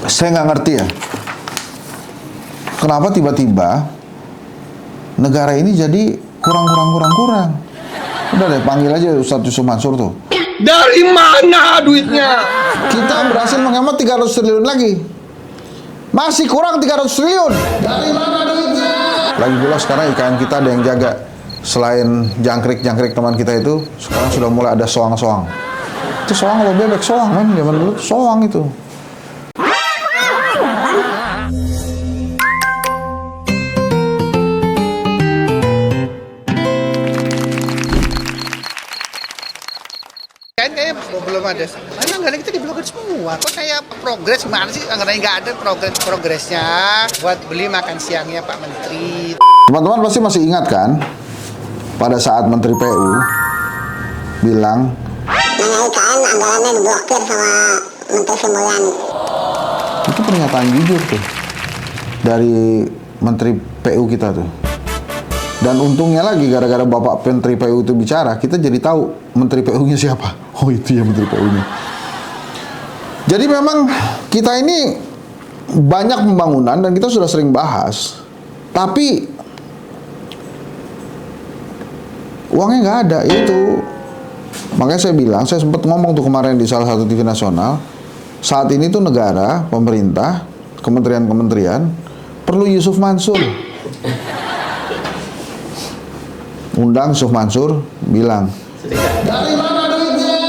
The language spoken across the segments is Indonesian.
Saya nggak ngerti ya, kenapa tiba-tiba negara ini jadi kurang. Udah deh, panggil aja Ustadz Yusuf Mansur tuh. Dari mana duitnya? Kita berhasil menghemat 300 triliun lagi. Masih kurang 300 triliun. Dari mana duitnya? Lagi pula sekarang IKN kita ada yang jaga. Selain jangkrik teman kita itu, sekarang sudah mulai ada soang. Itu soang apa bebek? Soang kan, zaman dulu soang itu. Kayaknya belum ada. Anggaran kita diblokir semua. Kok kayak progres gimana sih? Anggarannya nggak ada progresnya buat beli makan siangnya Pak Menteri. Teman-teman pasti masih ingat kan, pada saat Menteri PU bilang IKN anggarannya diblokir sama Menteri Sri Mulyani. itu pernyataan jujur tuh dari Menteri PU kita tuh. Dan untungnya lagi gara-gara Bapak Menteri PU itu bicara, kita jadi tahu Menteri PU-nya siapa. Oh itu ya Menteri PU-nya. Jadi memang kita ini banyak pembangunan dan kita sudah sering bahas. Tapi uangnya nggak ada, itu. Makanya saya bilang, saya sempat ngomong tuh kemarin di salah satu TV nasional, saat ini tuh negara, pemerintah, kementerian-kementerian perlu Yusuf Mansur. Undang Yusuf Mansur, bilang, dari mana duitnya?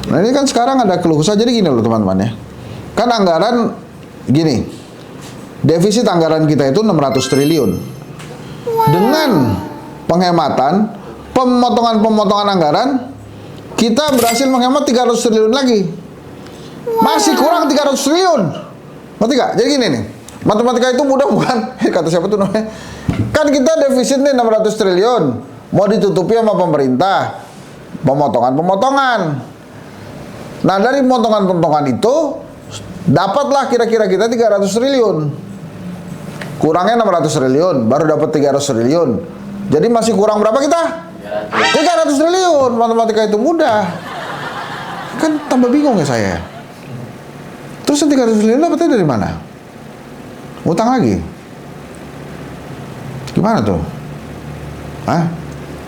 Nah ini kan sekarang ada keluh kesah. Jadi gini loh teman-teman ya, kan anggaran gini, defisit anggaran kita itu 600 triliun. Dengan penghematan, pemotongan anggaran, kita berhasil menghemat 300 triliun lagi. Masih kurang 300 triliun. Ngerti gak? Jadi gini nih, matematika itu mudah bukan? Kata siapa tuh namanya? Kan kita defisit nih 600 triliun. Mau ditutupi sama pemerintah, pemotongan. Nah dari pemotongan itu, dapatlah kira-kira kita 300 triliun. Kurangnya 600 triliun, baru dapat 300 triliun. Jadi masih kurang berapa kita? 300 triliun. Matematika itu mudah. Kan tambah bingung ya saya. Terus yang 300 triliun dapatnya dari mana? Utang lagi. Gimana tuh? Hah?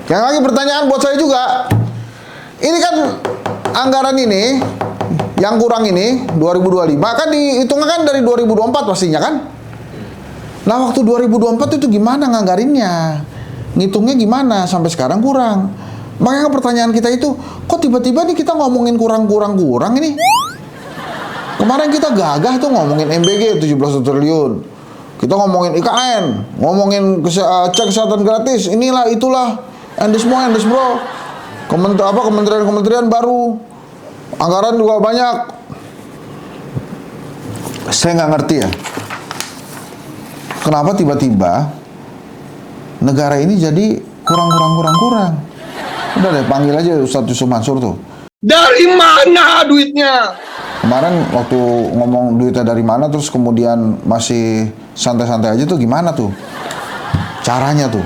Yang lagi pertanyaan buat saya juga. Ini kan anggaran ini, yang kurang ini 2025 kan dihitungnya kan dari 2024 pastinya kan? Nah waktu 2024 itu gimana nganggarinnya? Ngitungnya gimana? Sampai sekarang kurang. Makanya pertanyaan kita itu, kok tiba-tiba nih kita ngomongin kurang ini? Kemarin kita gagah tuh ngomongin MBG 17 triliun. Kita ngomongin IKN, ngomongin cek kesehatan gratis, inilah itulah, endes bro. Kementerian baru, anggaran juga banyak. Saya nggak ngerti ya, kenapa tiba-tiba negara ini jadi kurang. Udah deh, panggil aja Ustadz Yusuf Mansur tuh. Dari mana duitnya? Kemarin waktu ngomong duitnya dari mana, terus kemudian masih santai-santai aja tuh, gimana tuh caranya tuh?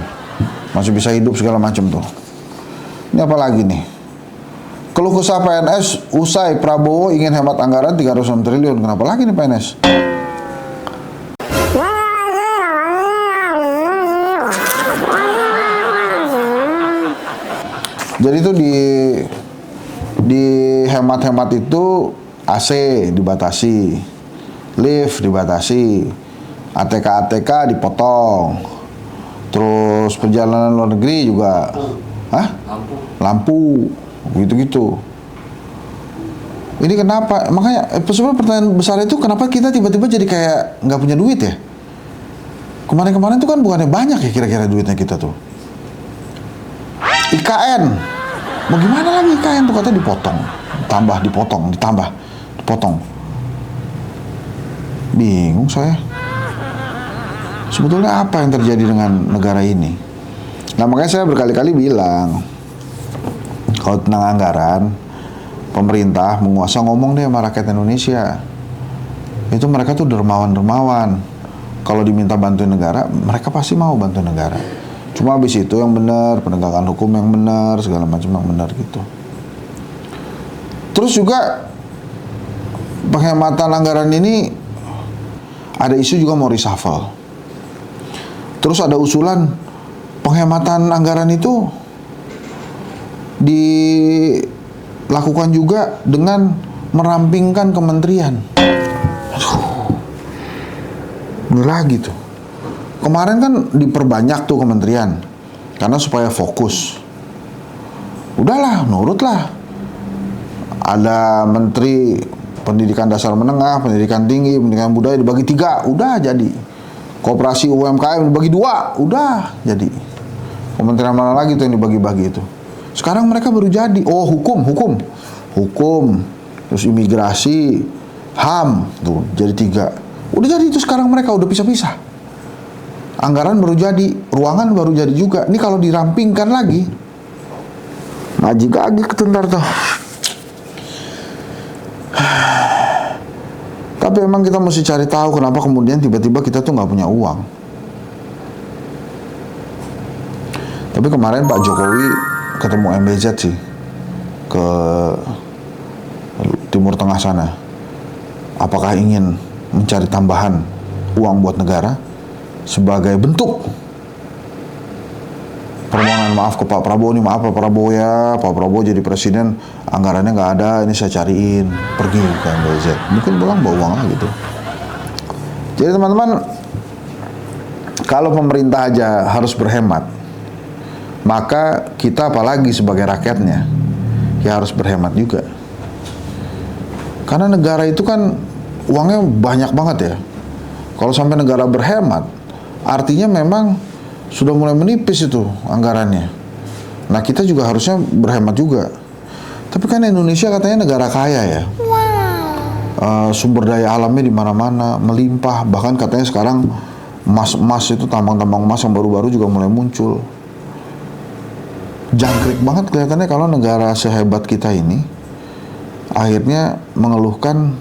Masih bisa hidup segala macam tuh. Ini apa lagi nih? Keluh kesah PNS usai Prabowo ingin hemat anggaran 306 triliun. Kenapa lagi nih PNS? Jadi tuh di hemat-hemat itu AC dibatasi, lift dibatasi, ATK dipotong, terus perjalanan luar negeri juga, lampu, gitu. Ini kenapa? Makanya sebenarnya pertanyaan besar itu, kenapa kita tiba-tiba jadi kayak nggak punya duit ya? Kemarin tuh kan bukannya banyak ya kira-kira duitnya kita tuh. IKN, mau gimana lagi IKN tuh katanya dipotong, dipotong. Bingung saya. Sebetulnya apa yang terjadi dengan negara ini? Nah makanya saya berkali-kali bilang, kalau tentang anggaran, pemerintah menguasa ngomong deh sama rakyat Indonesia. Itu mereka tuh dermawan. Kalau diminta bantuin negara, mereka pasti mau bantu negara. Cuma habis itu yang benar, penegakan hukum yang benar, segala macam yang benar gitu. Terus juga penghematan anggaran ini ada isu juga mau reshuffle. Terus ada usulan penghematan anggaran itu dilakukan juga dengan merampingkan kementerian. Bener lagi tuh. Kemarin kan diperbanyak tuh kementerian karena supaya fokus. Udahlah, nurutlah. Ada menteri pendidikan dasar menengah, pendidikan tinggi, pendidikan budaya dibagi 3, udah jadi. Koperasi UMKM dibagi 2, udah jadi. Kementerian mana lagi tuh yang dibagi-bagi itu? Sekarang mereka baru jadi. Oh, hukum, terus imigrasi, HAM, tuh jadi 3. Udah jadi itu sekarang mereka udah pisah-pisah. Anggaran baru jadi, ruangan baru jadi juga. Ini kalau dirampingkan lagi, ngaji lagi ketentar tuh. Tapi emang kita mesti cari tahu kenapa kemudian tiba-tiba kita tuh nggak punya uang. Tapi kemarin Pak Jokowi ketemu MBZ sih ke Timur Tengah sana. Apakah ingin mencari tambahan uang buat negara sebagai bentuk permohonan maaf ke Pak Prabowo nih, maaf Pak Prabowo ya, Pak Prabowo jadi presiden anggarannya nggak ada, ini saya cariin, pergi ke MBZ, mungkin pulang bawa uang lah gitu. Jadi teman-teman, kalau pemerintah aja harus berhemat, maka kita apalagi sebagai rakyatnya ya harus berhemat juga. Karena negara itu kan uangnya banyak banget ya. Kalau sampai negara berhemat, artinya memang sudah mulai menipis itu anggarannya. Nah, kita juga harusnya berhemat juga. Tapi kan Indonesia katanya negara kaya ya. Sumber daya alamnya di mana-mana, melimpah. Bahkan katanya sekarang emas itu, tambang-tambang emas yang baru-baru juga mulai muncul. Jangkrik banget kelihatannya kalau negara sehebat kita ini akhirnya mengeluhkan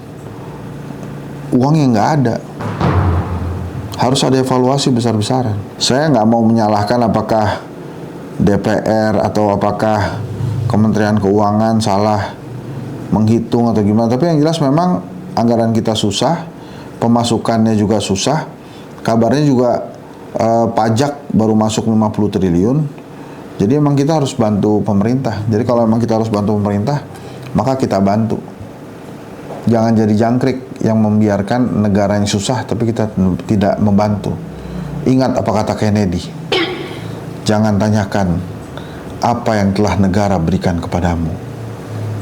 uang yang nggak ada. Harus ada evaluasi besar-besaran. Saya nggak mau menyalahkan apakah DPR atau apakah Kementerian Keuangan salah menghitung atau gimana. Tapi yang jelas memang anggaran kita susah, pemasukannya juga susah. Kabarnya juga pajak baru masuk 50 triliun. Jadi emang kita harus bantu pemerintah. Jadi kalau emang kita harus bantu pemerintah, maka kita bantu. Jangan jadi jangkrik yang membiarkan negara yang susah tapi kita tidak membantu. Ingat apa kata Kennedy, jangan tanyakan apa yang telah negara berikan kepadamu,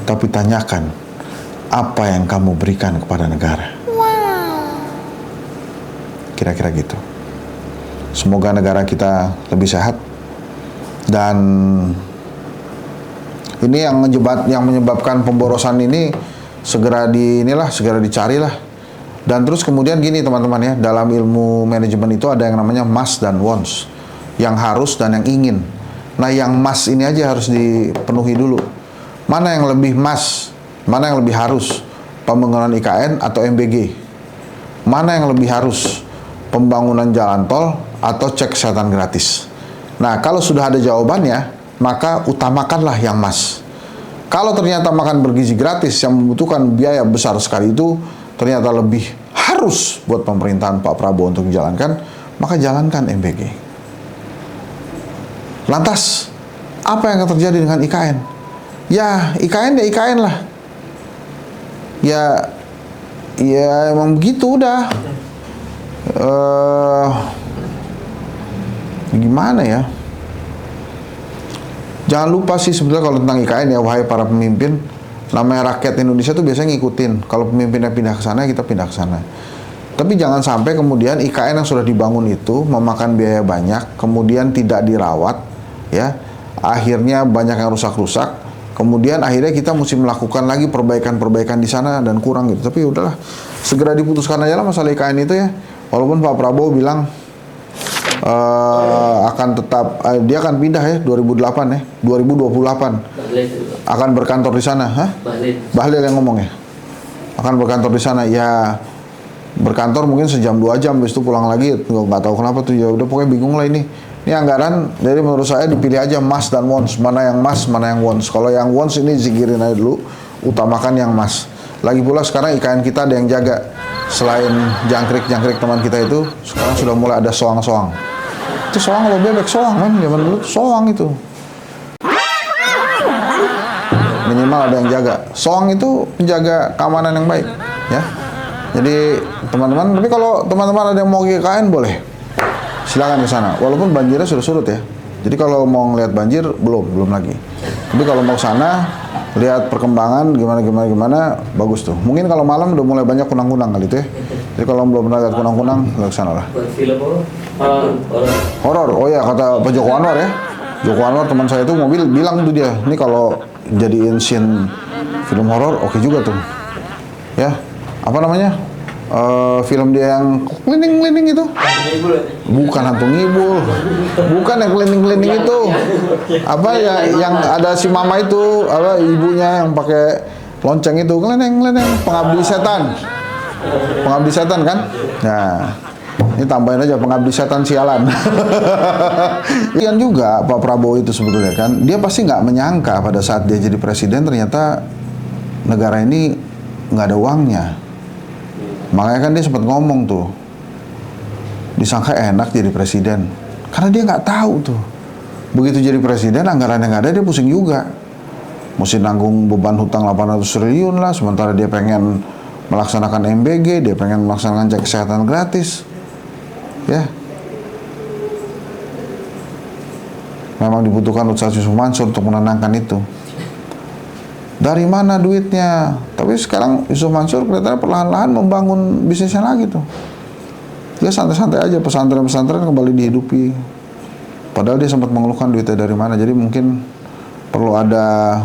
tapi tanyakan apa yang kamu berikan kepada negara. Kira-kira gitu. Semoga negara kita lebih sehat. Dan ini yang menyebabkan pemborosan ini segera dicarilah. Dan terus kemudian gini teman-teman ya, dalam ilmu manajemen itu ada yang namanya must dan wants, yang harus dan yang ingin. Nah, yang must ini aja harus dipenuhi dulu. Mana yang lebih must, mana yang lebih harus, pembangunan IKN atau MBG? Mana yang lebih harus, pembangunan jalan tol atau cek kesehatan gratis? Nah, kalau sudah ada jawabannya, maka utamakanlah yang must. Kalau ternyata makan bergizi gratis yang membutuhkan biaya besar sekali itu ternyata lebih harus buat pemerintahan Pak Prabowo untuk dijalankan, maka jalankan MBG. Lantas, apa yang akan terjadi dengan IKN? Ya, IKN ya IKN lah. Ya emang begitu udah. Gimana ya? Jangan lupa sih sebetulnya kalau tentang IKN ya, wahai para pemimpin, namanya rakyat Indonesia tuh biasanya ngikutin. Kalau pemimpinnya pindah ke sana, kita pindah ke sana. Tapi jangan sampai kemudian IKN yang sudah dibangun itu memakan biaya banyak, kemudian tidak dirawat, ya. Akhirnya banyak yang rusak-rusak. Kemudian akhirnya kita mesti melakukan lagi perbaikan-perbaikan di sana dan kurang gitu. Tapi udahlah, segera diputuskan aja lah masalah IKN itu ya. Walaupun Pak Prabowo bilang akan tetap dia akan pindah ya 2008 ya 2028 akan berkantor di sana. Bahlil yang ngomong ya, akan berkantor di sana ya, berkantor mungkin sejam 2 jam habis itu pulang lagi, nggak tahu kenapa tuh, ya udah pokoknya bingung lah ini anggaran. Jadi menurut saya dipilih aja must dan wants, mana yang must mana yang wants. Kalau yang wants ini singkirin aja dulu, utamakan yang must. Lagi pula sekarang IKN kita ada yang jaga. Selain jangkrik-jangkrik teman kita itu, sekarang sudah mulai ada soang-soang. Itu soang atau bebek? Soang kan, zaman dulu soang itu. Minimal ada yang jaga. Soang itu penjaga keamanan yang baik, ya. Jadi teman-teman, tapi kalau teman-teman ada yang mau ke IKN boleh. Silakan ke sana. Walaupun banjirnya sudah surut ya. Jadi kalau mau ngeliat banjir belum lagi. Tapi kalau mau ke sana lihat perkembangan gimana bagus tuh. Mungkin kalau malam udah mulai banyak kunang-kunang kali itu ya. Jadi kalau belum pernah lihat kunang-kunang ke sana lah. Film Horor. Oh ya kata Pak Joko Anwar ya. Joko Anwar teman saya itu mobil bilang tuh dia, ini kalau jadiin scene film horor oke juga tuh. Ya. Apa namanya? Film dia yang cleaning itu. Bukan hantu ngibul. Bukan yang cleaning itu. Apa ya yang ada si mama itu, apa ibunya yang pakai lonceng itu, cleaning pengabdi setan. Pengabdi setan kan? Nah, ini tambahin aja pengabdi setan sialan. Ian juga Pak Prabowo itu sebetulnya kan, dia pasti nggak menyangka pada saat dia jadi presiden ternyata negara ini nggak ada uangnya. Makanya kan dia sempat ngomong tuh, disangka enak jadi presiden, karena dia nggak tahu tuh. Begitu jadi presiden, anggaran yang ada dia pusing juga. Mesti nanggung beban hutang 800 triliun lah, sementara dia pengen melaksanakan MBG, dia pengen melaksanakan cek kesehatan gratis. Ya. Memang dibutuhkan Ustaz Yusuf Mansur untuk menenangkan itu. Dari mana duitnya? Tapi sekarang Yusuf Mansur kelihatannya perlahan-lahan membangun bisnisnya lagi tuh. Dia santai-santai aja, pesantren-pesantren kembali dihidupi. Padahal dia sempat mengeluhkan duitnya dari mana. Jadi mungkin perlu ada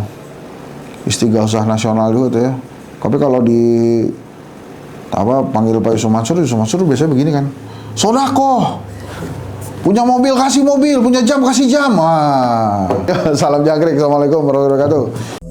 istighosah nasional juga tuh ya. Tapi kalau di panggil Pak Yusuf Mansur biasanya begini kan. Sodako, punya mobil kasih mobil, punya jam kasih jam. Salam jangkrik, assalamualaikum warahmatullahi wabarakatuh.